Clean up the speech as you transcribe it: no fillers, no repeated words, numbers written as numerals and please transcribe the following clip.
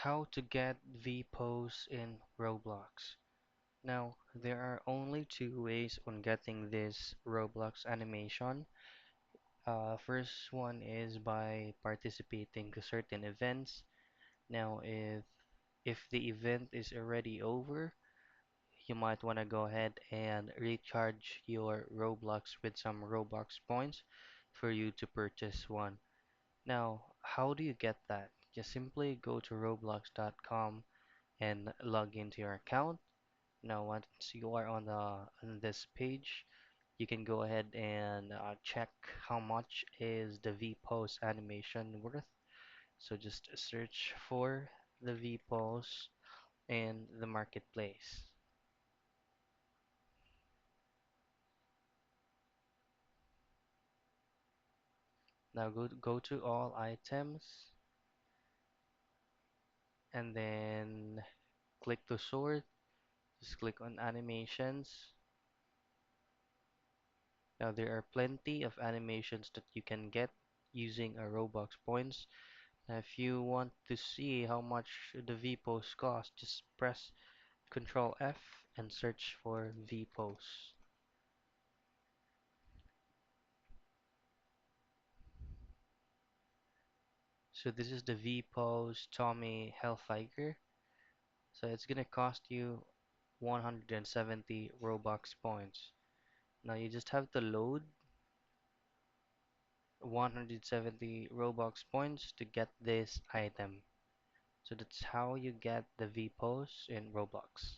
How to get V-pose in Roblox. Now, there are only two ways on getting this Roblox animation. First one is by participating to certain events. Now, if the event is already over, you might want to go ahead and recharge your Roblox with some Roblox points for you to purchase one. Now, how do you get that? Just simply go to roblox.com and log into your account. Now, once you are on this page, you can go ahead and check how much is the V-pose animation worth. So just search for the V-pose in the marketplace. Now go to all items and then click to sort. Just click on animations. Now there are plenty of animations that you can get using a Robux points. Now, if you want to see how much the V-pose cost, just press Control F and search for V-pose. So this is the V-pose Tommy Hilfiger. So it's gonna cost you 170 Robux points. Now you just have to load 170 Robux points to get this item. So that's how you get the V-pose in Roblox.